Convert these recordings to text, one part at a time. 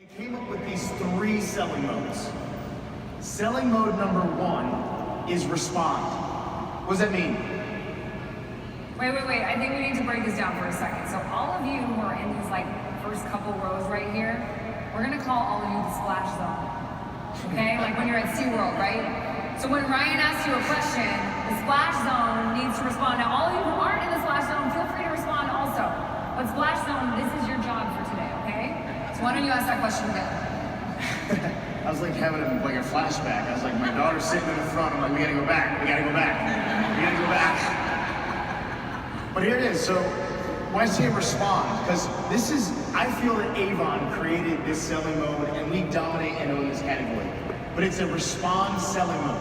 I came up with these 3 selling modes. Selling mode number 1 is respond. What does that mean? Wait. I think we need to break this down for a second. So all of you who are in these first couple rows right here, we're gonna call all of you the splash zone. Okay? Like when you're at SeaWorld, right? So when Ryan asks you a question, the splash zone needs to respond. Now all of you who aren't in the splash zone, feel free to respond also. But splash zone, this is your job for today, okay? So why don't you ask that question again? I was like having a flashback. I was like, my daughter's sitting in the front. I'm like, we gotta go back. We gotta go back. We gotta go back. But here it is. So when I say respond, because I feel that Avon created this selling mode and we dominate and own this category. But it's a respond selling mode.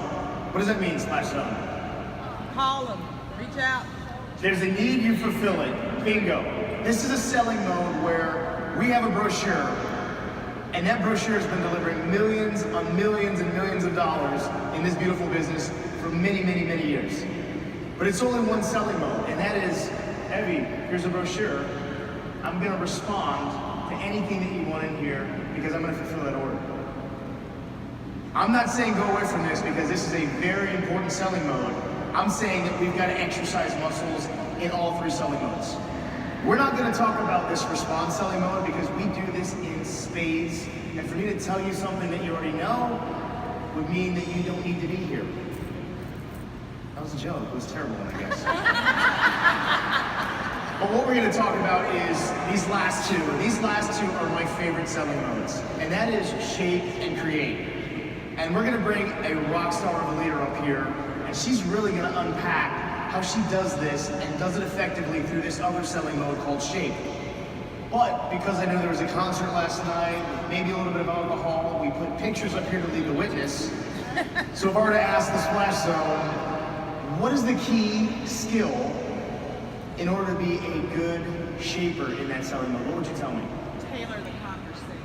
What does that mean, Splash Zone? Call them, reach out. There's a need, you fulfill it. Bingo. This is a selling mode where we have a brochure, and that brochure has been delivering millions on millions and millions of dollars in this beautiful business for many, many, many years. But it's only one selling mode, and that is, Evie, here's a brochure. I'm gonna respond to anything that you want in here because I'm gonna fulfill that order. I'm not saying go away from this because this is a very important selling mode. I'm saying that we've got to exercise muscles in all 3 selling modes. We're not going to talk about this respond selling mode because we do this in spades. And for me to tell you something that you already know would mean that you don't need to be here. That was a joke. It was a terrible one, I guess. But what we're going to talk about is these last 2. These last 2 are my favorite selling modes. And that is shape and create. And we're going to bring a rock star of a leader up here. And she's really going to unpack how she does this and does it effectively through this other selling mode called shape. But because I know there was a concert last night, maybe a little bit of alcohol, we put pictures up here to lead the witness. So if I were to ask the Splash Zone, what is the key skill in order to be a good shaper in that selling mode? What would you tell me? Tailor the conversation.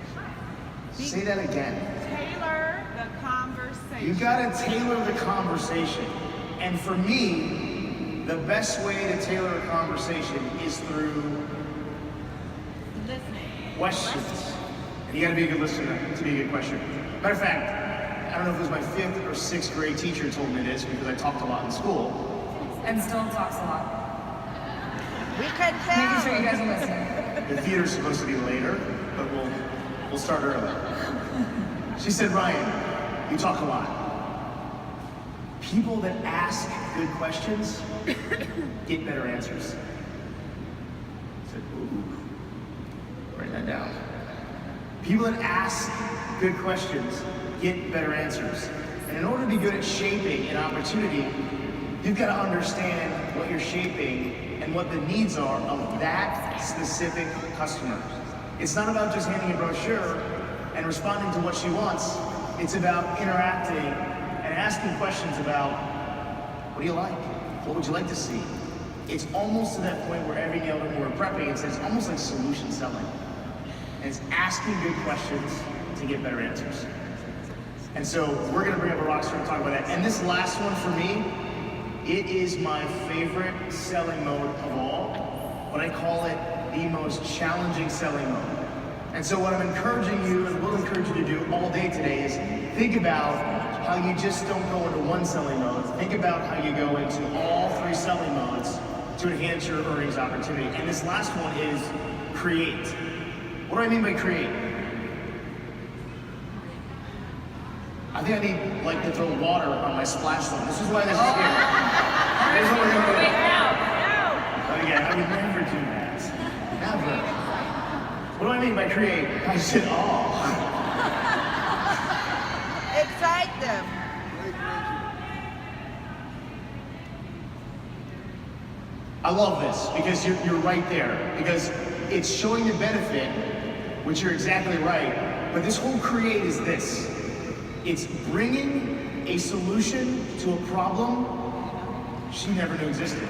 Say that again. Tailor the conversation. You gotta tailor the conversation. And for me, the best way to tailor a conversation is through listening. Questions. You gotta be a good listener to be a good questioner. Matter of fact, I don't know if it was my 5th or 6th grade teacher told me this because I talked a lot in school. And still talks a lot. We could tell. Making sure you guys are listening. The theater's supposed to be later, but we'll start early. She said, Ryan, you talk a lot. People that ask good questions get better answers. I said, ooh, write that down. People that ask good questions get better answers. And in order to be good at shaping an opportunity, you've got to understand what you're shaping and what the needs are of that specific customer. It's not about just handing a brochure and responding to what she wants. It's about interacting and asking questions about, what do you like? What would you like to see? It's almost to that point where every nailed it when we're prepping, it's almost like solution selling. And it's asking good questions to get better answers. And so we're gonna bring up a rock star to talk about that. And this last one for me, it is my favorite selling mode of all, but I call it the most challenging selling mode. And so what I'm encouraging you and will encourage you to do all day today is think about how you just don't go into one selling mode. Think about how you go into all 3 selling modes to enhance your earnings opportunity. And this last one is create. What do I mean by create? I think I need to throw water on my splash zone. This is why this is here. Here's what we're gonna do. Wait, now. But again, I would never do that. Never. What do I mean by create? I said, Excite them. I love this because you're right there. Because it's showing the benefit, which you're exactly right. But this whole create is this. It's bringing a solution to a problem she never knew existed.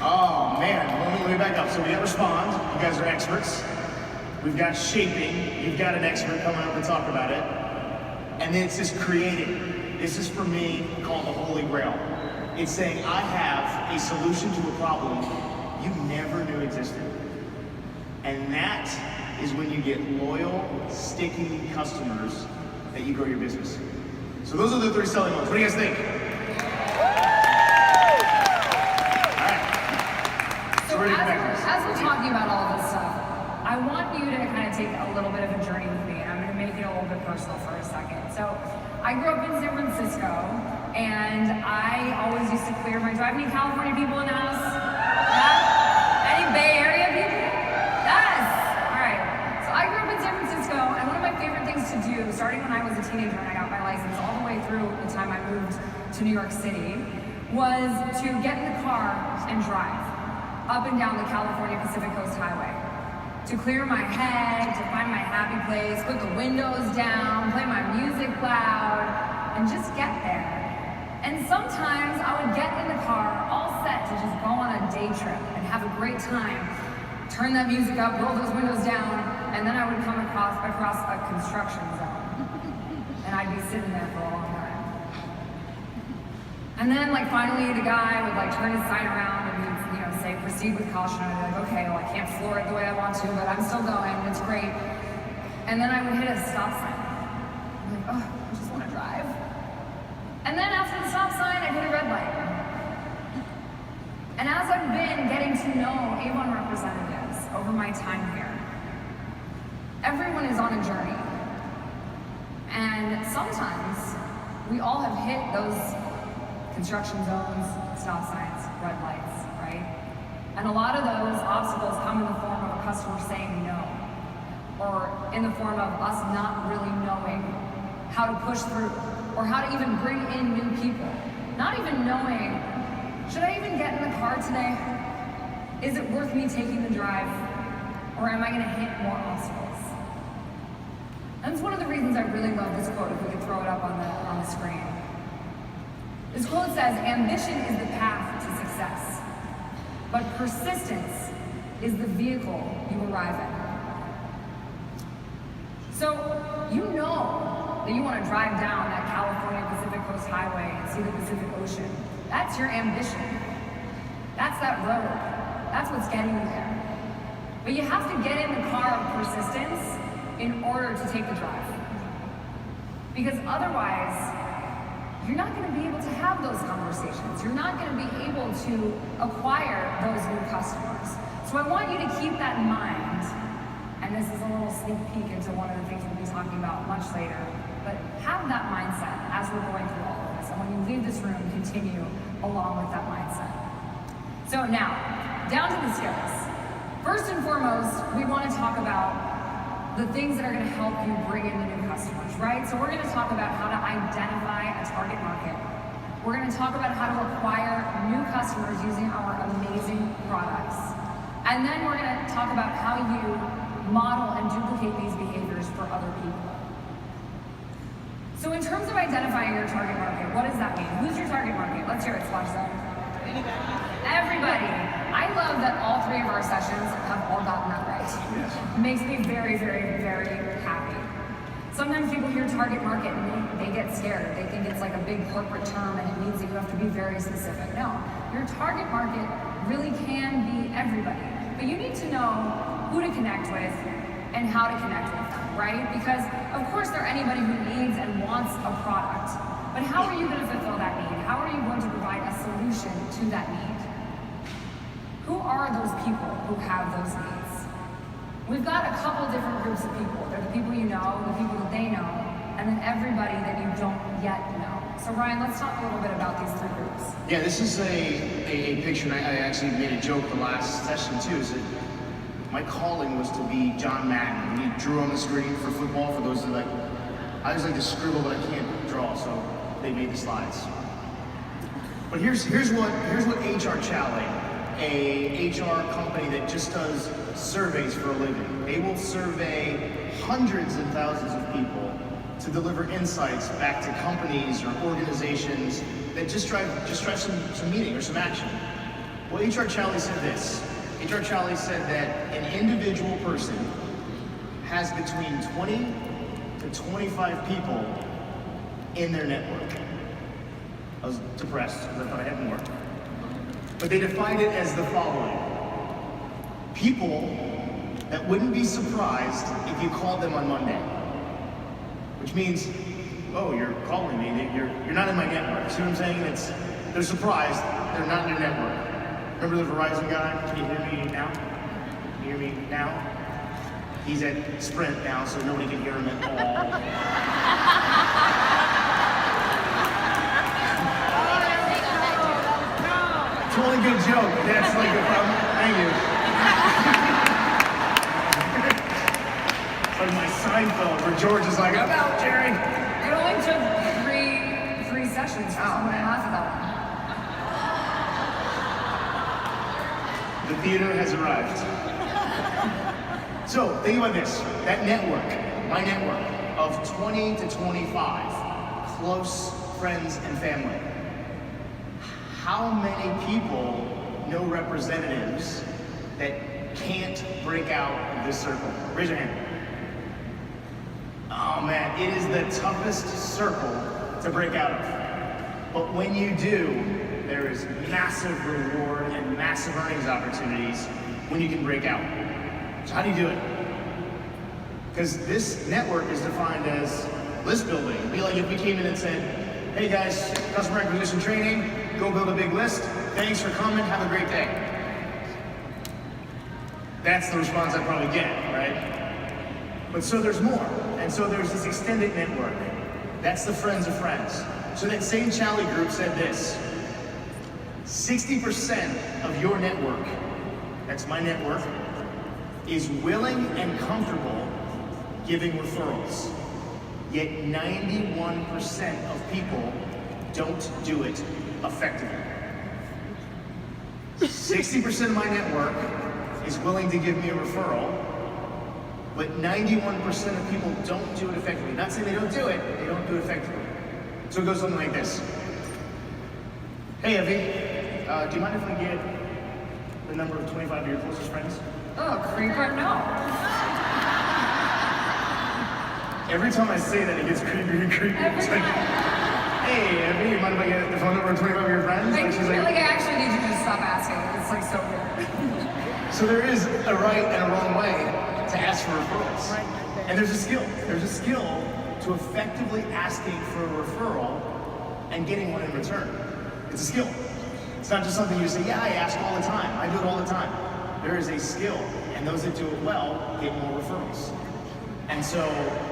Oh man, let me back up. So we got respond, you guys are experts. We've got shaping, you've got an expert coming up and talk about it. And then it's this creating. This is for me called the Holy Grail. It's saying I have a solution to a problem you never knew existed. And that is when you get loyal, sticky customers that you grow your business. So those are the 3 selling modes. What do you guys think? All right. So ready to back as we're talking about all of this stuff, I want you to kind of take a little bit of a journey with me, and I'm going to make it a little bit personal for a second. So I grew up in San Francisco, and I always used to clear my drive. Any California people in the house? Yeah? Any Bay Area people? Yes! All right. So I grew up in San Francisco, and one of my favorite things to do, starting when I was a teenager and I got my license, all the way through the time I moved to New York City, was to get in the car and drive up and down the California Pacific Coast Highway. To clear my head, to find my happy place, put the windows down, play my music loud, and just get there. And sometimes I would get in the car all set to just go on a day trip and have a great time, turn that music up, roll those windows down, and then I would come across a construction zone. And I'd be sitting there for a long time. And then finally the guy would turn his sign around and he'd say proceed with caution. I'd be like, okay, well I can't floor it the way I want to, but I'm still going, it's great. And then I would hit a stop sign. I'm like, oh, I just want to drive. And then after the stop sign, I'd hit a red light. And as I've been getting to know Avon representatives over my time here, everyone is on a journey. And sometimes we all have hit those construction zones, stop signs, red lights, right? And a lot of those obstacles come in the form of a customer saying no, or in the form of us not really knowing how to push through, or how to even bring in new people. Not even knowing, should I even get in the car today? Is it worth me taking the drive? Or am I gonna hit more obstacles? And it's one of the reasons I really love this quote, if we could throw it up on the screen. This quote says, ambition is the path to success, but persistence is the vehicle you arrive at. So you know that you want to drive down that California Pacific Coast Highway and see the Pacific Ocean. That's your ambition. That's that road. That's what's getting you there. But you have to get in the car of persistence in order to take the drive. Because otherwise, you're not going to be able to have those conversations. You're not going to be able to acquire those new customers. So I want you to keep that in mind. And this is a little sneak peek into one of the things we'll be talking about much later. But have that mindset as we're going through all of this. And when you leave this room, continue along with that mindset. So now, down to the skills. First and foremost, we want to talk about the things that are going to help you bring in the new customers, right? So we're going to talk about how to identify a target market. We're going to talk about how to acquire new customers using our amazing products. And then we're going to talk about how you model and duplicate these behaviors for other people. So in terms of identifying your target market, what does that mean? Who's your target market? Let's hear it, Splash Zone. Everybody. I love that all 3 of our sessions have all gotten that right. Yes. It makes me very, very, very happy. Sometimes people hear target market and they get scared. They think it's like a big corporate term and it means that you have to be very specific. No, your target market really can be everybody. But you need to know who to connect with and how to connect with them, right? Because of course they're anybody who needs and wants a product. But how are you going to fulfill that need? How are you going to provide a solution to that need? Who are those people who have those needs? We've got a couple different groups of people. They're the people you know, the people that they know, and then everybody that you don't yet know. So Ryan, let's talk a little bit about these 3 groups. Yeah, this is a picture, and I actually made a joke the last session too, is that my calling was to be John Madden. He drew on the screen for football, for those that I always like to scribble, but I can't draw, so they made the slides. But here's what HR Chalet, a HR company that just does surveys for a living. They will survey hundreds and thousands of people to deliver insights back to companies or organizations that just drive some meaning or some action. Well, HR Chalet said this. HR Chalet said that an individual person has between 20 to 25 people in their network. I was depressed because I thought I had more. But they defined it as the following. People that wouldn't be surprised if you called them on Monday. Which means, oh, you're calling me, you're not in my network. See what I'm saying? They're surprised they're not in your network. Remember the Verizon guy? Can you hear me now? Can you hear me now? He's at Sprint now, so nobody can hear him at all. Totally good joke. That's like a problem. Thank you. It's like my Seinfeld, where George is like, I'm out, Jerry. It only took three sessions for someone to laugh at that one. The theater has arrived. So, think about this. That network, my network, of 20 to 25 close friends and family. How many people know representatives that can't break out of this circle? Raise your hand. Oh man, it is the toughest circle to break out of. But when you do, there is massive reward and massive earnings opportunities when you can break out. So how do you do it? Because this network is defined as list building. It'd be like if we came in and said, hey guys, customer acquisition training, go build a big list. Thanks for coming, have a great day. That's the response I'd probably get, right? But so there's more. And so there's this extended network. That's the friends of friends. So that same Charlie group said this, 60% of your network, that's my network, is willing and comfortable giving referrals. Yet 91% of people don't do it effectively. 60% of my network is willing to give me a referral, but 91% of people don't do it effectively. Not saying they don't do it, they don't do it effectively. So it goes something like this. Hey, Evie, do you mind if I get the number of 25 of your closest friends? Oh, creeper, no. Every time I say that, it gets creepier and creepier. It's like, hey, Evie, you mind if I get the phone number of 25 of your friends? Like, Like, she's I like, I actually need you to stop asking. It's like so weird. so there is a right and a wrong way to ask for referrals. And there's a skill. There's a skill to effectively asking for a referral and getting one in return. It's a skill. It's not just something you say, yeah, I ask all the time. I do it all the time. There is a skill, and those that do it well get more referrals. And so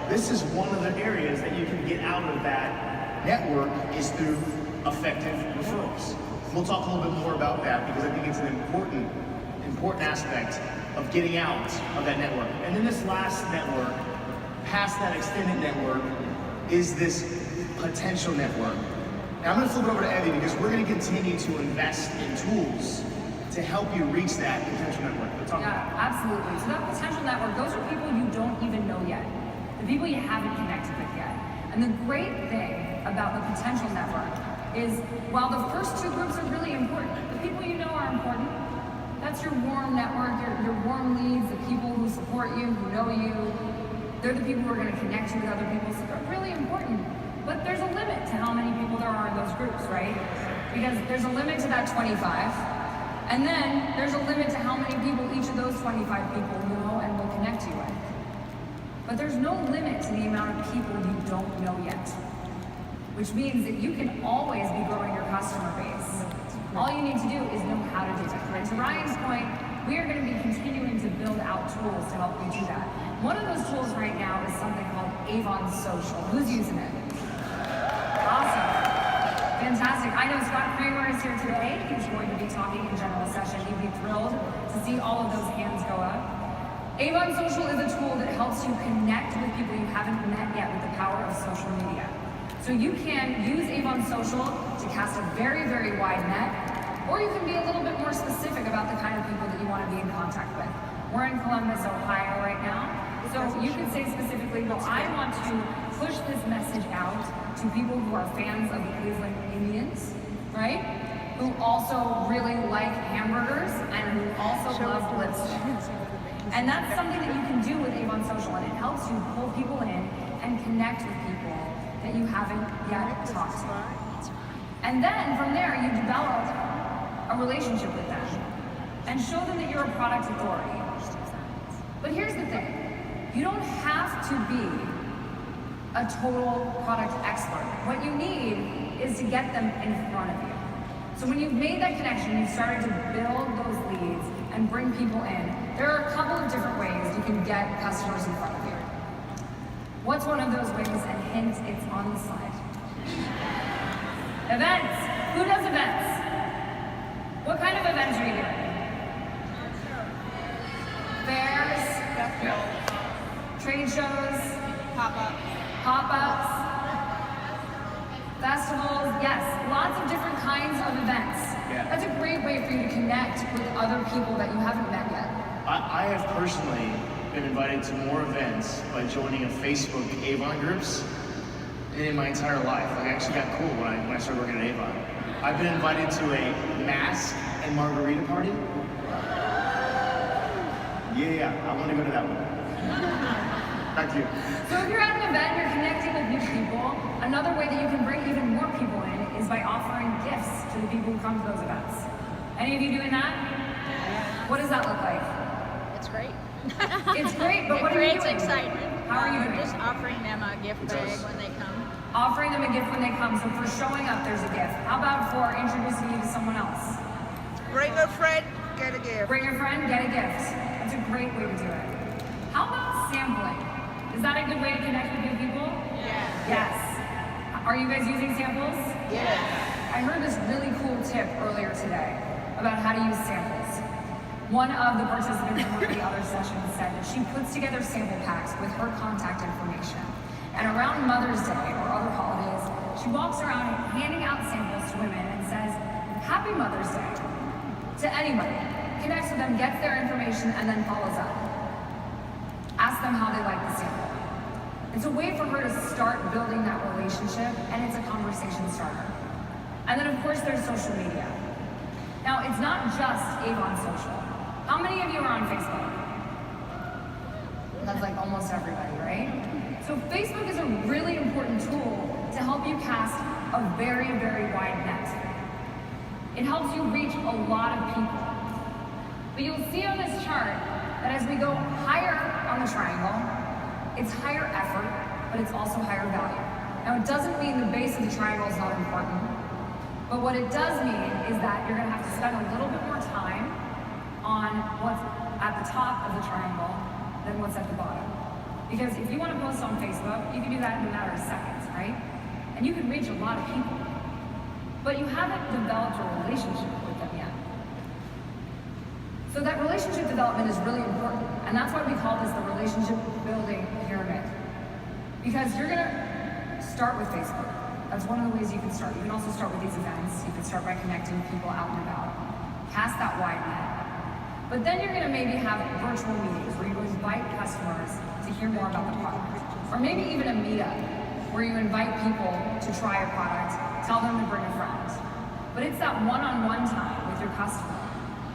this is one of the areas that you can get out of that network is through effective referrals. We'll talk a little bit more about that because I think it's an important aspect of getting out of that network. And then this last network, past that extended network, is this potential network. Now I'm going to flip it over to Evie because we're going to continue to invest in tools to help you reach that potential network. Yeah, absolutely. So that potential network, those are people you don't even know yet. The people you haven't connected with yet. And the great thing about the potential network is while the first two groups are really important, the people you know are important. That's your warm network, your warm leads, the people who support you, who know you. They're the people who are going to connect you with other people, so they're really important. But there's a limit to how many people there are in those groups, right? Because there's a limit to that 25, and then there's a limit to how many people each of those 25 people know and will connect you with. But there's no limit to the amount of people you don't know yet, which means that you can always be growing your customer base. All you need to do is know how to do it. And to Ryan's point, we are going to be continuing to build out tools to help you do that. One of those tools right now is something called Avon Social. Who's using it? Awesome. Fantastic. I know Scott Kramer is here today. He's going to be talking in general session. He'd be thrilled to see all of those hands go up. Avon Social is a tool that helps you connect with people you haven't met yet with the power of social media. So you can use Avon Social to cast a very, very wide net, or you can be a little bit more specific about the kind of people that you want to be in contact with. We're in Columbus, Ohio right now, so you can say specifically, well, I want to push this message out to people who are fans of the Cleveland Indians, right? Who also really like hamburgers and who also love lipstick. And that's something that you can do with Avon Social, and it helps you pull people in and connect with people that you haven't yet talked to. And then from there, you develop a relationship with them and show them that you're a product authority. But here's the thing. You don't have to be a total product expert. What you need is to get them in front of you. So when you've made that connection, you've started to build those leads and bring people in, there are a couple of different ways you can get customers in front of you. What's one of those ways? And hint, it's on the slide. Events. Who does events? What kind of events are you doing? Fairs, trade shows, pop-ups, festivals, yes, lots of different kinds of events. Yeah. That's a great way for you to connect with other people that you haven't met yet. I have personally been invited to more events by joining a Facebook Avon groups than in my entire life. Like, I actually got cool when I started working at Avon. I've been invited to a mask and margarita party. Yeah, I want to go to that one. Back to you. So if you're at an event, you're connecting with new people. Another way that you can bring even more people in is by offering gifts to the people who come to those events. Any of you doing that? What does that look like? It's great. It's great, but It what are you creates doing? excitement. How are you doing? Just offering them a gift bag when they come. Offering them a gift when they come. So for showing up, there's a gift. How about for introducing you to someone else? Bring a friend, get a gift. Bring a friend, get a gift. That's a great way to do it. How about sampling? Is that a good way to connect with new people? Yes. Are you guys using samples? Yes. I heard this really cool tip earlier today about how to use samples. One of the participants in one of the other sessions said that she puts together sample packs with her contact information. And around Mother's Day or other holidays, she walks around handing out samples to women and says, Happy Mother's Day to anybody. Connects with them, gets their information, and then follows up. Ask them how they like the sample. It's a way for her to start building that relationship, and it's a conversation starter. And then of course there's social media. Now it's not just Avon Social. How many of you are on Facebook? That's like almost everybody, right? So Facebook is a really important tool to help you cast a very, very wide net. It helps you reach a lot of people. But you'll see on this chart that as we go higher on the triangle, it's higher effort, but it's also higher value. Now it doesn't mean the base of the triangle is not important, but what it does mean is that you're gonna have to spend a little bit more time on what's at the top of the triangle than what's at the bottom. Because if you want to post on Facebook, you can do that in a matter of seconds, right? And you can reach a lot of people, but you haven't developed a relationship with them yet. So that relationship development is really important, and that's why we call this the relationship building pyramid. Because you're gonna start with Facebook. That's one of the ways you can start. You can also start with these events. You can start by connecting with people out and about. Cast that wide net. But then you're gonna maybe have virtual meetings where you invite customers to hear more about the product. Or maybe even a meetup where you invite people to try a product, tell them to bring a friend. But it's that one-on-one time with your customer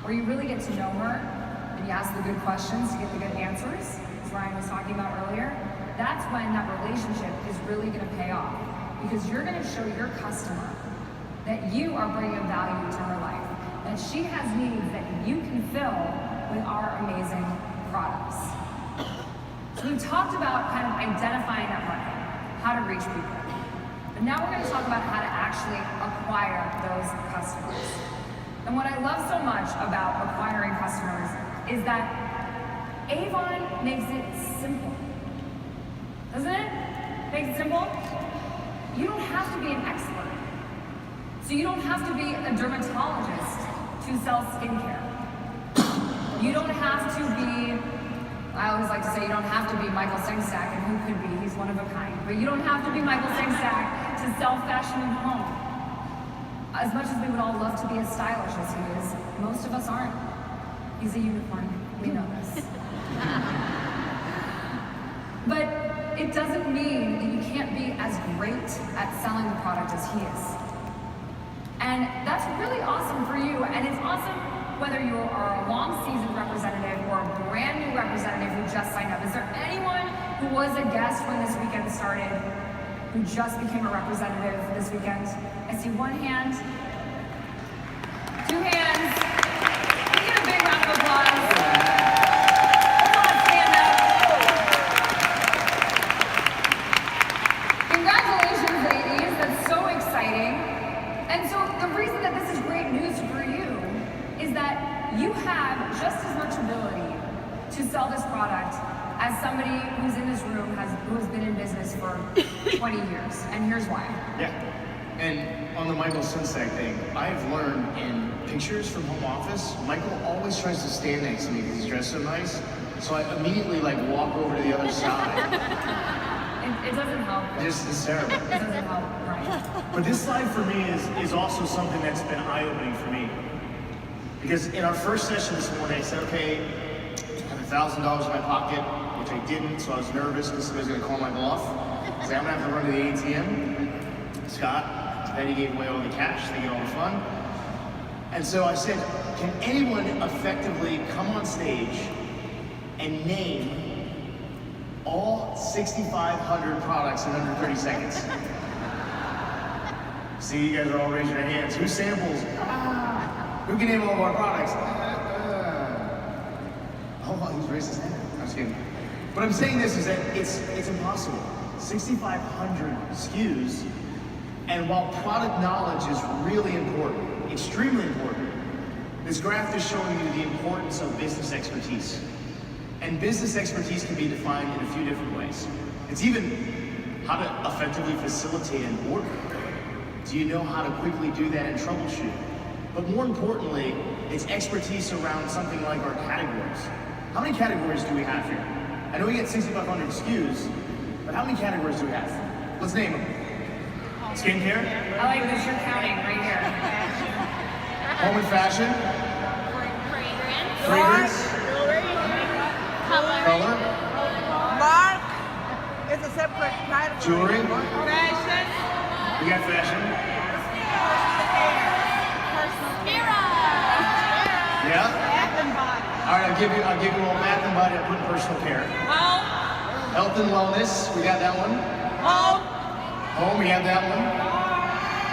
where you really get to know her and you ask the good questions to get the good answers, as Ryan was talking about earlier. That's when that relationship is really gonna pay off, because you're gonna show your customer that you are bringing value to her life, that she has needs that you can fill with our amazing products. So we've talked about kind of identifying that market, how to reach people. But now we're gonna talk about how to actually acquire those customers. And what I love so much about acquiring customers is that Avon makes it simple. Doesn't it? Makes it simple? You don't have to be an expert. So you don't have to be a dermatologist to sell skincare. You don't have to be, I always like to say, you don't have to be Michael Sengstack, and who could be? He's one of a kind. But you don't have to be Michael Sengstack to sell fashion and home. As much as we would all love to be as stylish as he is, most of us aren't. He's a unicorn. We know this. But it doesn't mean that you can't be as great at selling the product as he is. And that's really awesome for you, and it's awesome whether you are a long-seasoned representative or a brand new representative who just signed up. Is there anyone who was a guest when this weekend started, who just became a representative this weekend? I see one hand, two hands. Can you give a big round of applause? Let's all stand just as much ability to sell this product as somebody who's in this room who has been in business for 20 years. And here's why. Yeah. And on the Michael Sunsack thing, I've learned in pictures from home office, Michael always tries to stand next to me because he's dressed so nice. So I immediately like walk over to the other side. It doesn't help. It's terrible. It doesn't help, right? But this slide for me is also something that's been eye-opening for me. Because in our first session this morning, I said, okay, I have $1,000 in my pocket, which I didn't, so I was nervous because somebody's gonna call my bluff. I was like, I'm gonna have to run to the ATM. Scott, Betty gave away all the cash, they get all the fun. And so I said, can anyone effectively come on stage and name all 6,500 products in under 30 seconds? See, you guys are all raising your hands. Who samples? Who can name all of our products? Oh, he's raised his hand. I'm just kidding. What I'm saying this is that it's impossible. 6,500 SKUs, and while product knowledge is really important, extremely important, this graph is showing you the importance of business expertise. And business expertise can be defined in a few different ways. It's even how to effectively facilitate an order. Do you know how to quickly do that and troubleshoot? But more importantly, it's expertise around something like our categories. How many categories do we have here? I know we get 6,500 SKUs, but how many categories do we have? Let's name them. Skincare? I like this, you're counting right here. Home and fashion? Fragrance. Fragrance? Color? Mark is a separate category. Jewelry? Fashion. We got fashion. Yeah? Bath and body. All right, I'll give you all bath and body. I'll put personal care. Health and wellness, we got that one. Home, we have that one.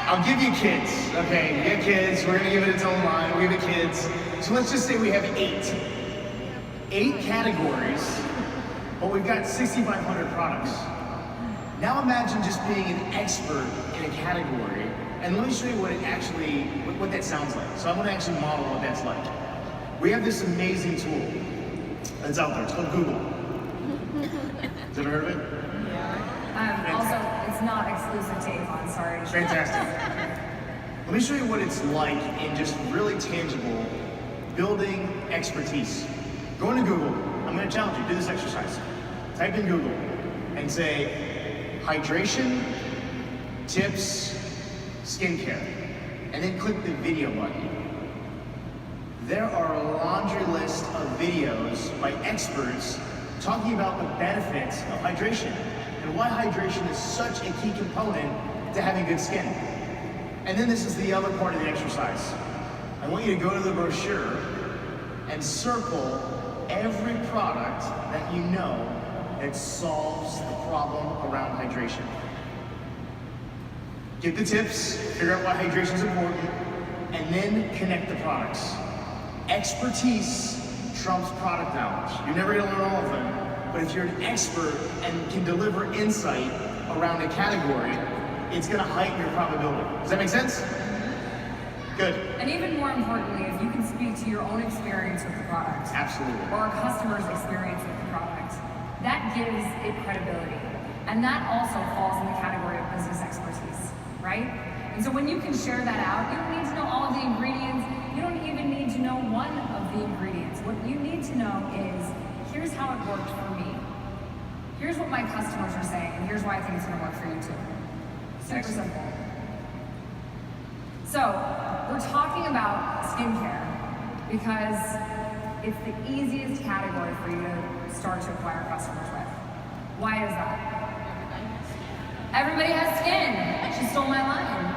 I'll give you kids. Okay, we got kids. We're gonna give it its own line. We have kids. So let's just say we have 8. 8 categories, but we've got 6,500 products. Now imagine just being an expert in a category, and let me show you what that sounds like. So I'm gonna actually model what that's like. We have this amazing tool that's out there. It's called Google. Have you ever heard of it? Also, it's not exclusive to Avon, sorry. Fantastic. Let me show you what it's like in just really tangible building expertise. Go into Google. I'm going to challenge you. Do this exercise. Type in Google and say hydration, tips, skincare, and then click the video button. There are a laundry list of videos by experts talking about the benefits of hydration and why hydration is such a key component to having good skin. And then this is the other part of the exercise. I want you to go to the brochure and circle every product that you know that solves the problem around hydration. Get the tips, figure out why hydration is important, and then connect the products. Expertise trumps product knowledge. You're never gonna learn all of them, but if you're an expert and can deliver insight around a category, it's gonna heighten your probability. Does that make sense? Good. And even more importantly, if you can speak to your own experience with the product. Absolutely. Or a customer's experience with the product, that gives it credibility. And that also falls in the category of business expertise, right? And so when you can share that out, you don't need to know all of the ingredients. You don't even need to know one of the ingredients. What you need to know is, here's how it worked for me. Here's what my customers are saying, and here's why I think it's gonna work for you too. Super simple. So, we're talking about skincare because it's the easiest category for you to start to acquire customers with. Why is that? Everybody has skin. She stole my line.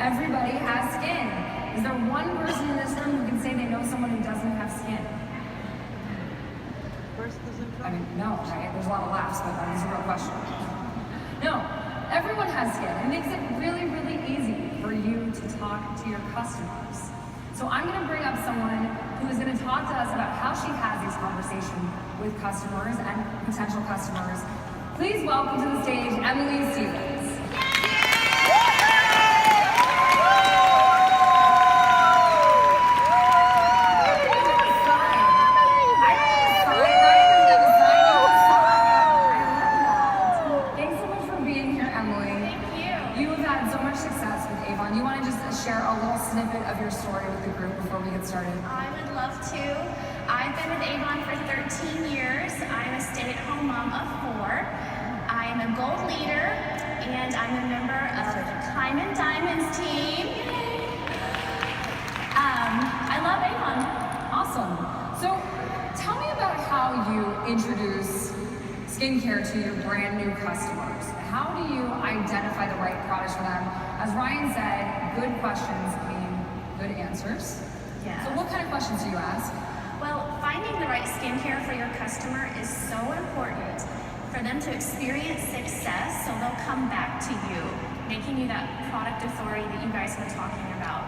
Everybody has skin. Is there one person in this room who can say they know someone who doesn't have skin? I mean, no, right? There's a lot of laughs, but that is a real question. No, everyone has skin. It makes it really, really easy for you to talk to your customers. So I'm gonna bring up someone who is gonna talk to us about how she has these conversations with customers and potential customers. Please welcome to the stage, Emily Stevens. too. I've been with Avon for 13 years. I'm a stay-at-home mom of 4. I'm a gold leader, and I'm a member of the Climb and Diamonds team. I love Avon. Awesome. So tell me about how you introduce skincare to your brand new customers. How do you identify the right products for them? As Ryan said, good questions mean good answers. Yeah. So what kind of questions do you ask? Well, finding the right skincare for your customer is so important for them to experience success, so they'll come back to you, making you that product authority that you guys were talking about.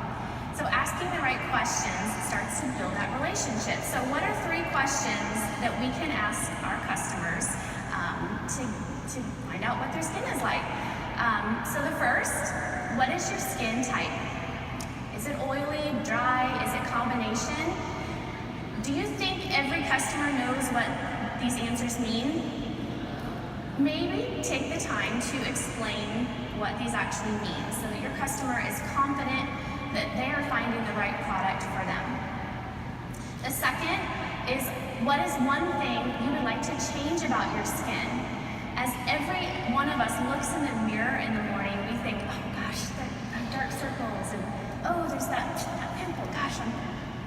So asking the right questions starts to build that relationship. So what are 3 questions that we can ask our customers to find out what their skin is like? So the first, what is your skin type? Is it oily, dry, is it combination? Do you think every customer knows what these answers mean? Maybe take the time to explain what these actually mean so that your customer is confident that they are finding the right product for them. The second is, what is one thing you would like to change about your skin? As every one of us looks in the mirror in the morning, we think, oh gosh, that dark circles, and oh, there's that pimple. Gosh, I'm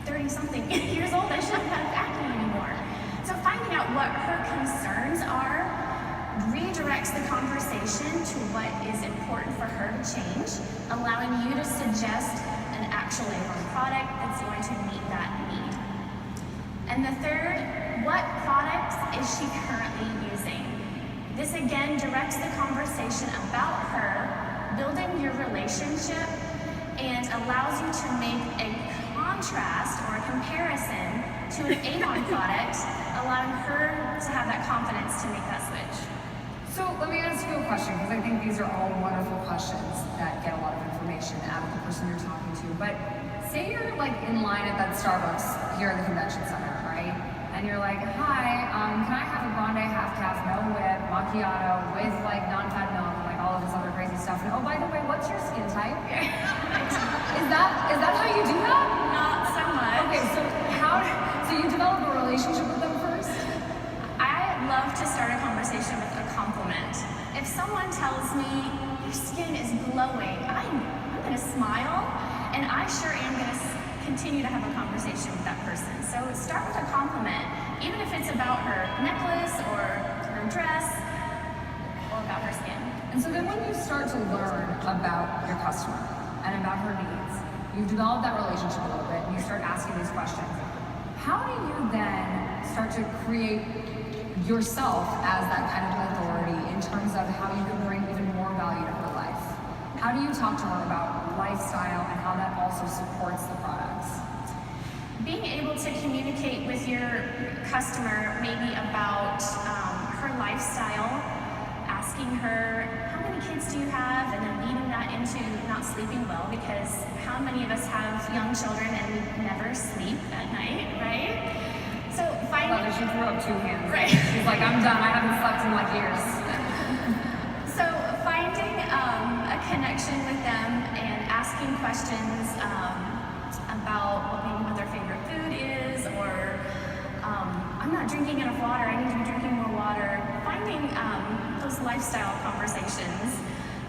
30-something years old, I shouldn't have acne anymore. So finding out what her concerns are redirects the conversation to what is important for her to change, allowing you to suggest an actual Avon product that's going to meet that need. And the third, what products is she currently using? This again directs the conversation about her, building your relationship, and allows you to make a contrast or a comparison to an Avon product, allowing her to have that confidence to make that switch. So let me ask you a question, because I think these are all wonderful questions that get a lot of information out of the person you're talking to. But say you're like in line at that Starbucks here in the convention center, right? And you're like, hi, can I have a grande half-calf, no whip, macchiato with like non-fat milk and like all of this other crazy stuff? And oh, by the way, what's your skin type? Is that how you do that? Not so much. Okay, so you develop a relationship with them first? I love to start a conversation with a compliment. If someone tells me your skin is glowing, I'm gonna smile, and I sure am gonna continue to have a conversation with that person. So start with a compliment, even if it's about her necklace or her dress or about her skin. And so then when you start to learn about your customer and about her needs, you've developed that relationship a little bit and you start asking these questions. How do you then start to create yourself as that kind of authority in terms of how you can bring even more value to her life? How do you talk to her about lifestyle and how that also supports the products? Being able to communicate with your customer maybe about her lifestyle, asking her, how many kids do you have? And then leading that into not sleeping well, because how many of us have young children and we never sleep at night, right? So finding... She threw up 2 hands. Right. She's like, I'm done. I haven't slept in like years. So finding a connection with them and asking questions about maybe what their favorite food is, or I'm not drinking enough water, I need to be drinking more water. Finding those lifestyle conversations.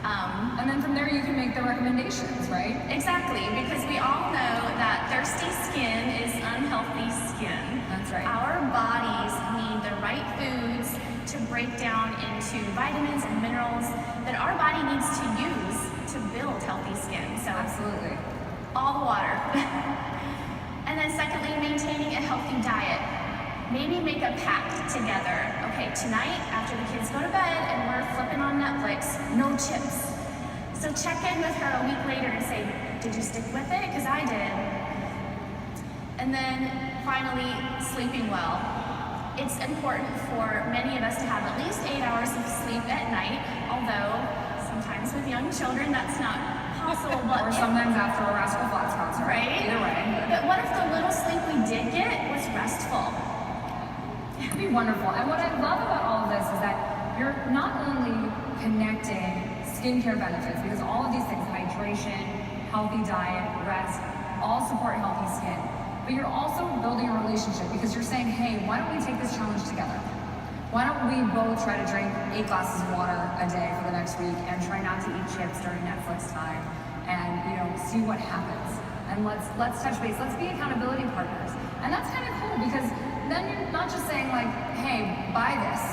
And then from there you can make the recommendations, right? Exactly, because we all know that thirsty skin is unhealthy skin. That's right. Our bodies need the right foods to break down into vitamins and minerals that our body needs to use to build healthy skin. So Absolutely. all the water. And then secondly, maintaining a healthy diet. Maybe make a pact together. Okay, tonight after the kids go to bed and we're flipping on Netflix, no chips. So check in with her a week later and say, did you stick with it? Because I did. And then finally, sleeping well. It's important for many of us to have at least 8 hours of sleep at night, although sometimes with young children that's not possible. Or sometimes after a Rascal Flatts concert. Right? Either way. But what if the little sleep we did get was restful? It'd be wonderful. And what I love about all of this is that you're not only connecting skincare benefits, because all of these things, hydration, healthy diet, rest, all support healthy skin. but you're also building a relationship because you're saying, hey, why don't we take this challenge together? Why don't we both try to drink 8 glasses of water a day for the next week and try not to eat chips during Netflix time and see what happens. And let's touch base. Let's be accountability partners. And that's kind of cool because then you're not just saying like, hey, buy this,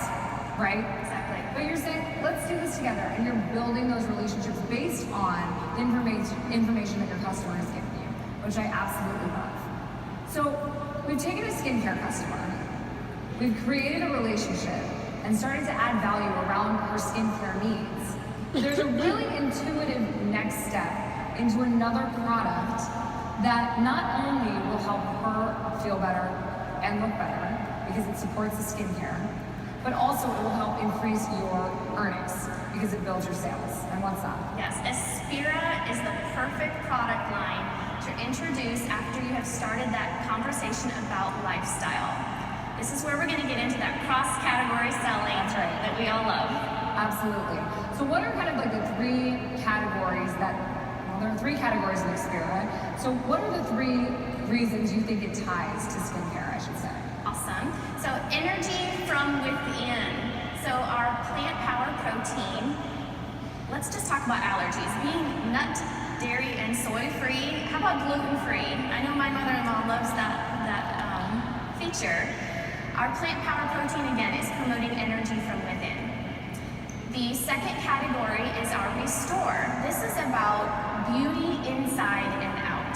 right? Exactly. But you're saying, let's do this together. And you're building those relationships based on the information that your customer is giving you, which I absolutely love. So we've taken a skincare customer, we've created a relationship and started to add value around her skincare needs. There's a really intuitive next step into another product that not only will help her feel better and look better because it supports the skincare, but also it will help increase your earnings because it builds your sales. And what's that? Yes, Aspira is the perfect product line to introduce after you have started that conversation about lifestyle. This is where we're going to get into that cross-category selling that we all love. Absolutely. So what are kind of like the 3 categories that, well, there are 3 categories in Aspira. So what are the 3 reasons you think it ties to skincare, I should say? Awesome. So energy from within. So our plant power protein, let's just talk about allergies. Being nut, dairy, and soy free. How about gluten free? I know my mother-in-law loves that feature. Our plant power protein, again, is promoting energy from within. The second category is our restore. This is about beauty inside and out.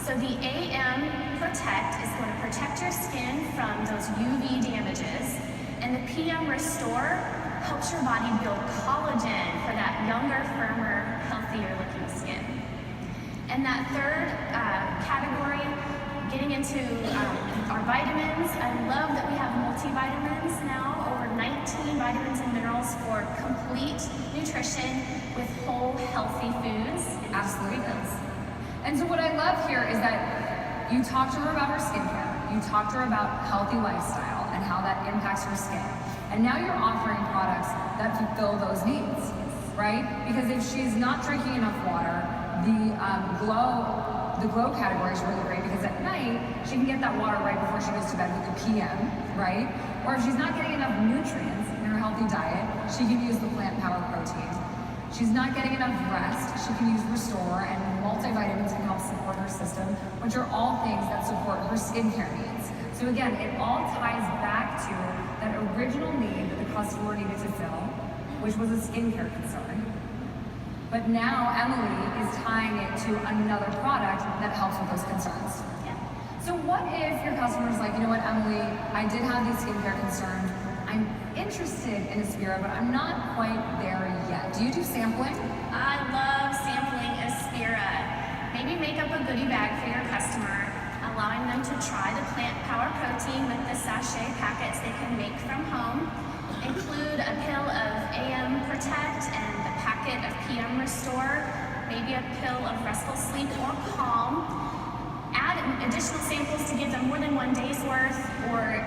So the AM Protect is going to protect your skin from those UV damages, and the PM Restore helps your body build collagen for that younger, firmer, healthier looking skin. And that third category, getting into our vitamins. I love that we have multivitamins now, over 19 vitamins and minerals for complete nutrition with whole, healthy foods. Absolutely. And so what I love here is that you talk to her about her skincare, you talk to her about healthy lifestyle and how that impacts her skin. And now you're offering products that fulfill those needs, right? Because if she's not drinking enough water, the glow category is really great because at night she can get that water right before she goes to bed with the PM, right? Or if she's not getting enough nutrients in her healthy diet, she can use the plant power protein. She's not getting enough rest, she can use Restore, and multivitamins can help support her system, which are all things that support her skincare needs. So again, it all ties back to that original need that the customer needed to fill, which was a skincare concern. But now Emily is tying it to another product that helps with those concerns. Yeah. So what if your customer's like, you know what, Emily, I did have these skincare concerns. I'm interested in Aspira, but I'm not quite there yet. Do you do sampling? I love sampling Aspira. Maybe make up a goodie bag for your customer, allowing them to try the plant power protein with the sachet packets they can make from home. Include a pill of AM Protect and the packet of PM Restore, maybe a pill of Restful Sleep or Calm. Add additional samples to give them more than 1 day's worth, or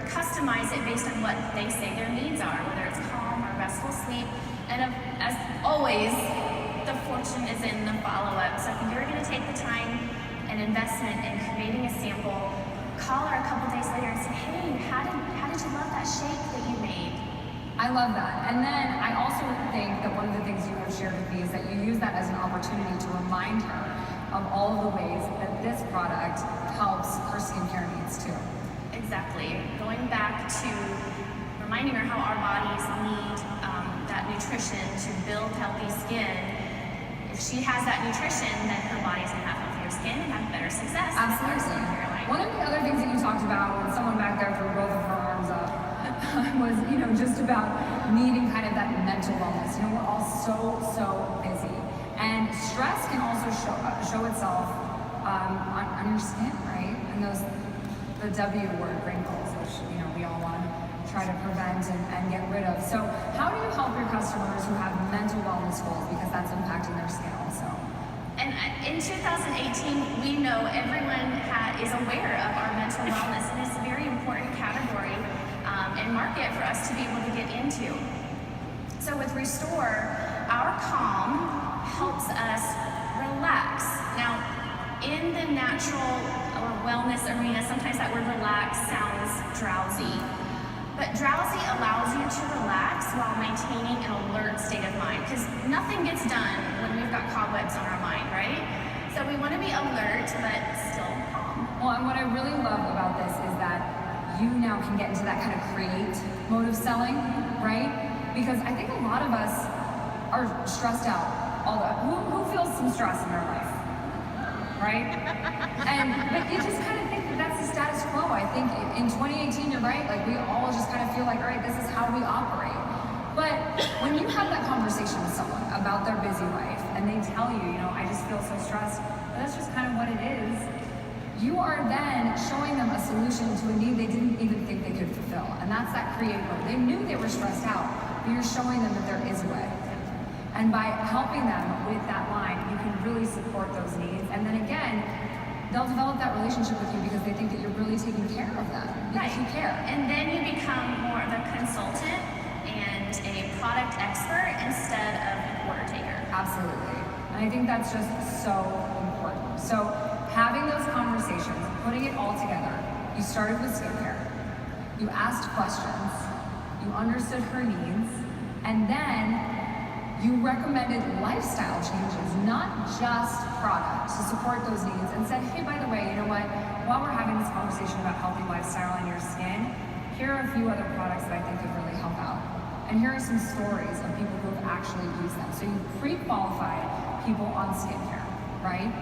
customize it based on what they say their needs are, whether it's Calm or Restful Sleep. And as always, the fortune is in the follow-up. So if you're going to take the time and investment in creating a sample, call her a couple days later and say, hey, how did you love that shake that you made? I love that. And then I also think that one of the things you have shared with me is that you use that as an opportunity to remind her of all of the ways that this product helps her skincare needs too. Exactly. Going back to reminding her how our bodies need that nutrition to build healthy skin. If she has that nutrition, then her body's gonna have healthier skin and have better success. Absolutely. One of the other things that you talked about when someone back there threw both of her arms up was, just about needing kind of that mental wellness. We're all so busy. And stress can also show itself on your skin, right? And the W word, wrinkles, which, we all want to try to prevent and get rid of. So how do you help your customers who have mental wellness goals, because that's impacting their skin also? And in 2018, we know everyone is aware of our mental wellness, and it's a very important category and market for us to be able to get into. So with Restore, our Calm helps us relax. Now, in the natural or wellness arena, sometimes that word relax sounds drowsy. But drowsy allows you to relax while maintaining an alert state of mind, because nothing gets done when we've got cobwebs on our mind, right? So we want to be alert, but still calm. Well, and what I really love about this is that you now can get into that kind of create mode of selling, right? Because I think a lot of us are stressed out. Who feels some stress in their life, right? But you just kind of think that that's the status quo. I think in 2018, you're right. Like we all just kind of feel like, all right, this is how we operate. But when you have that conversation with someone about their busy life, and they tell you, I just feel so stressed, that's just kind of what it is. You are then showing them a solution to a need they didn't even think they could fulfill. And that's that create mode. They knew they were stressed out, but you're showing them that there is a way. And by helping them with that line, you can really support those needs. And then again, they'll develop that relationship with you because they think that you're really taking care of them. Because you care. And then you become more of a consultant and a product expert instead of an order taker. Absolutely. And I think that's just so important. So having those conversations, putting it all together, you started with skincare, you asked questions, you understood her needs, and then you recommended lifestyle changes, not just product, to support those needs, and said, hey, by the way, you know what? While we're having this conversation about healthy lifestyle and your skin, here are a few other products that I think could really help out. And here are some stories of people who have actually used them. So you pre-qualified people on skincare, right?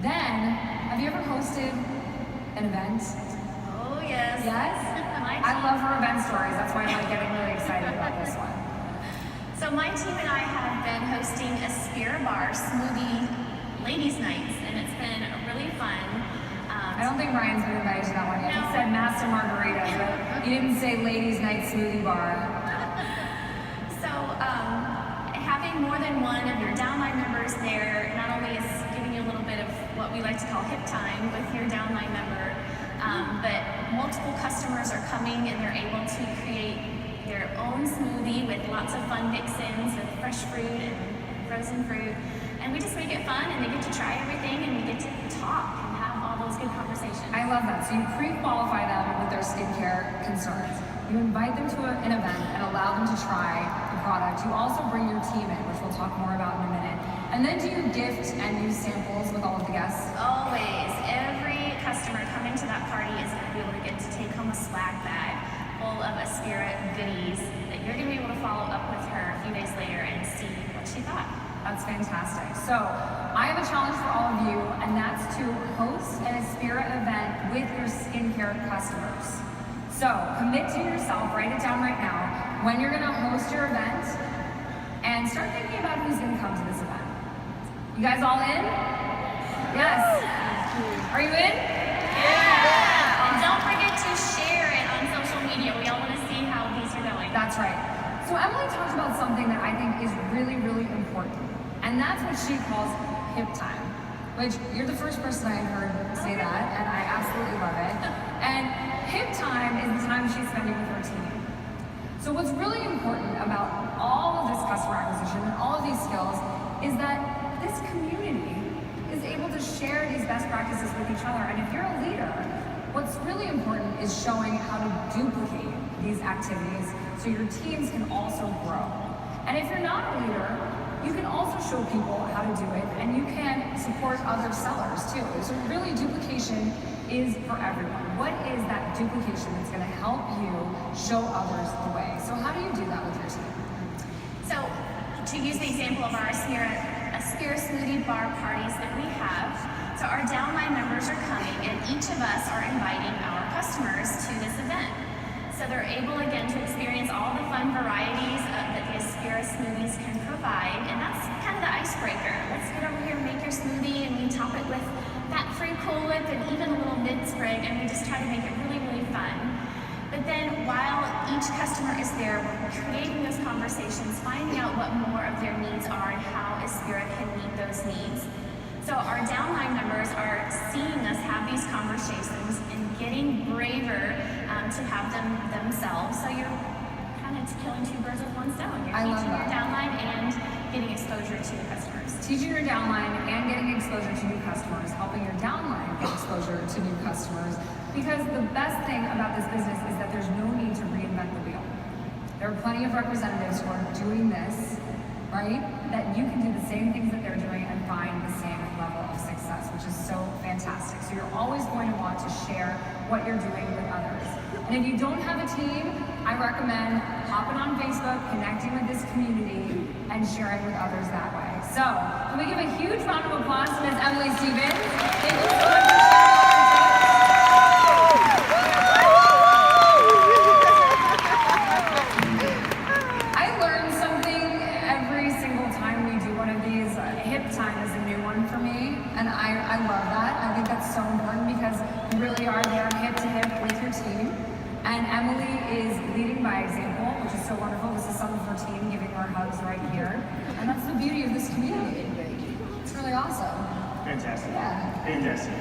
Then, have you ever hosted an event? Oh, yes. Yes? I love her event stories. That's why I'm like getting really excited about this one. So my team and I have been hosting a Spira Bar smoothie ladies' nights, and it's been really fun. I don't think Ryan's been invited to that one yet. No. He said Master Margarita, but he didn't say Ladies' Night Smoothie Bar. So having more than one of your downline members there not only is giving you a little bit of what we like to call hip time with your downline member, but multiple customers are coming and they're able to create their own smoothie with lots of fun mix-ins with fresh fruit and frozen fruit. And we just make it fun, and they get to try everything, and we get to talk and have all those good conversations. I love that. So you pre-qualify them with their skincare concerns. You invite them to an event and allow them to try the product. You also bring your team in, which we'll talk more about in a minute. And then do you gift and use samples with all of the guests? Always. Every customer coming to that party is going to be able to get to take home a swag bag full of Aspira goodies that you're going to be able to follow up with her a few days later and see what she thought. That's fantastic. So I have a challenge for all of you, and that's to host an Aspira event with your skincare customers. So commit to yourself, write it down right now, when you're going to host your event, and start thinking about who's going to come to this event. You guys all in? Yes. Are you in? Yeah! And don't forget to share it on social media. We all want to see how these are going. That's right. So Emily talked about something that I think is really, really important. And that's what she calls hip time. Which, you're the first person I heard say that, and I absolutely love it. And hip time is the time she's spending with her team. So what's really important about all of this customer acquisition and all of these skills is that this community is able to share these best practices with each other. And if you're a leader, what's really important is showing how to duplicate these activities so your teams can also grow. And if you're not a leader, you can also show people how to do it, and you can support other sellers too. So really, duplication is for everyone. What is that duplication that's going to help you show others the way? So how do you do that with your team? So, to use the example of our Aspira Smoothie Bar parties that we have, so our downline members are coming, and each of us are inviting our customers to this event. So they're able, again, to experience all the fun varieties that the Aspira smoothies can provide, and that's kind of the icebreaker. Let's get over here and make your smoothie, and we top it with fat-free Cool Whip and even a little mint sprig, and we just try to make it really, really fun. But then while each customer is there, we're creating those conversations, finding out what more of their needs are and how Aspira can meet those needs. So our downline members are seeing us have these conversations and getting braver to have them themselves. So you're kind of killing two birds with one stone. You're teaching your downline and getting exposure to the customers. Teaching your downline and getting exposure to new customers, helping your downline get exposure to new customers. Because the best thing about this business is that there's no need to reinvent the wheel. There are plenty of representatives who are doing this, right? That you can do the same things that they're doing and find the same level of success, which is so fantastic. So you're always going to want to share what you're doing with others. And if you don't have a team, I recommend hopping on Facebook, connecting with this community, and sharing with others that way. So, can we give a huge round of applause to Ms. Emily Stevens? Thank you so much for sharing. I learn something every single time we do one of these. Hip time is a new one for me, and I love that. I think that's so important because you really are there hip to hip with your team. And Emily is leading by example, which is so wonderful. This is some of her team giving her hugs right here. And that's the beauty of this community. It's really awesome. Fantastic. Yeah. Fantastic.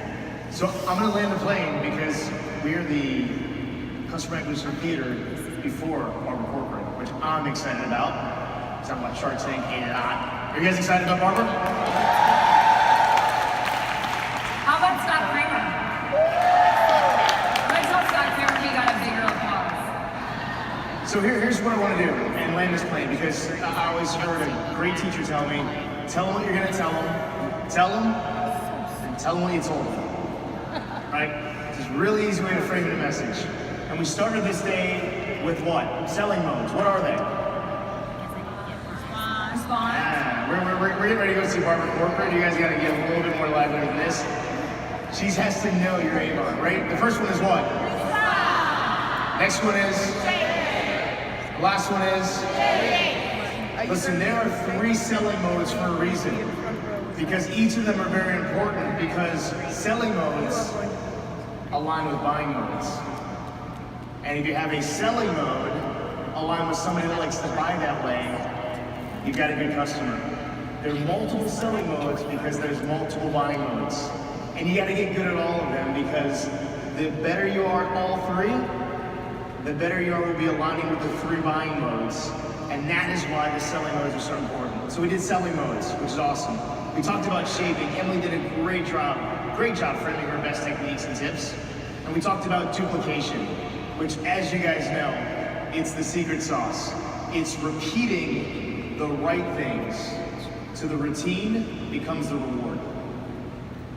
So I'm going to land the plane because we're the customer acquisition theater before Barber Corporate, which I'm excited about. Talking about Shark Tank, ain't it hot? Are you guys excited about Barber? How about Scott Kramer? Let's tell Scott Kramer he got a bigger applause. So here's what I want to do and land this plane because I always heard a great teacher tell me, tell them what you're going to tell them, and tell them what you told them. Right? It's a really easy way to frame the message. And we started this day with what? Selling modes. What are they? Response. Yeah, we're getting ready to go see Barber Corporate. You guys got to get a little bit more lively than this. She has to know your Avon, right? The first one is what? Next one is? The last one is? Listen, there are 3 selling modes for a reason. Because each of them are very important because selling modes align with buying modes. And if you have a selling mode align with somebody that likes to buy that way, you've got a good customer. There are multiple selling modes because there's multiple buying modes. And you got to get good at all of them because the better you are at all 3, the better you are will be aligning with the 3 buying modes. And that is why the selling modes are so important. So we did selling modes, which is awesome. We talked about shaping. Emily did a great job framing her best techniques and tips. And we talked about duplication, which, as you guys know, it's the secret sauce. It's repeating the right things so the routine becomes the reward.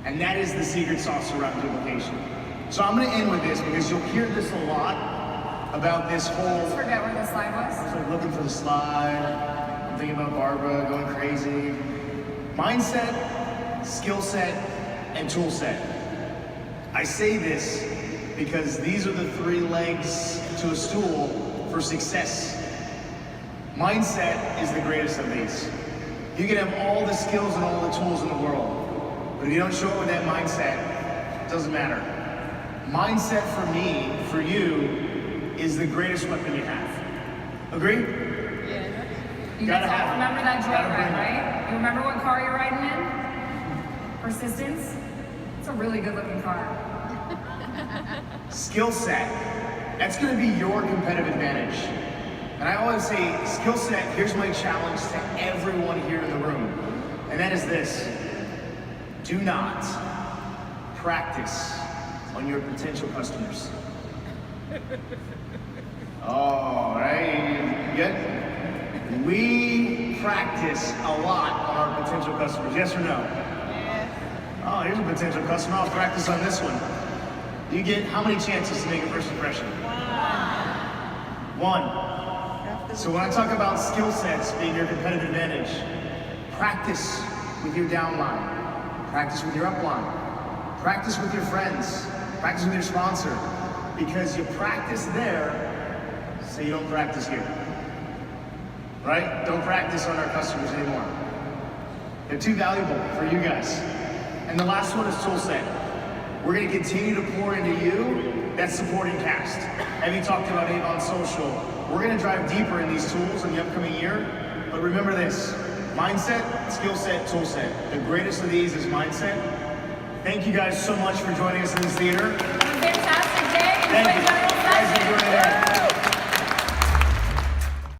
And that is the secret sauce around duplication. So I'm going to end with this because you'll hear this a lot about this whole... Let's forget where the slide was. I was like looking for the slide. I'm thinking about Barbara going crazy. Mindset, skill set, and tool set. I say this because these are the 3 legs to a stool for success. Mindset is the greatest of these. You can have all the skills and all the tools in the world, but if you don't show up with that mindset, it doesn't matter. Mindset for me, for you, is the greatest weapon you have. Agree? Yeah. You Gotta guys all have it. remember that Gotta joke, bring it. right? You remember what car you're riding in? Persistence? It's a really good looking car. Skill set. That's going to be your competitive advantage. And I always say, skill set, here's my challenge to everyone here in the room. And that is this. Do not practice on your potential customers. Oh, right? You good? We practice a lot on our potential customers. Yes or no? Oh, here's a potential customer. I'll practice on this one. You get how many chances to make a first impression? 1. So when I talk about skill sets being your competitive advantage, practice with your downline, practice with your upline, practice with your friends, practice with your sponsor, because you practice there, so you don't practice here. Right? Don't practice on our customers anymore. They're too valuable for you guys. And the last one is tool set. We're going to continue to pour into you that supporting cast. Abby talked about Avon Social. We're going to drive deeper in these tools in the upcoming year. But remember this, mindset, skill set, tool set. The greatest of these is mindset. Thank you guys so much for joining us in this theater.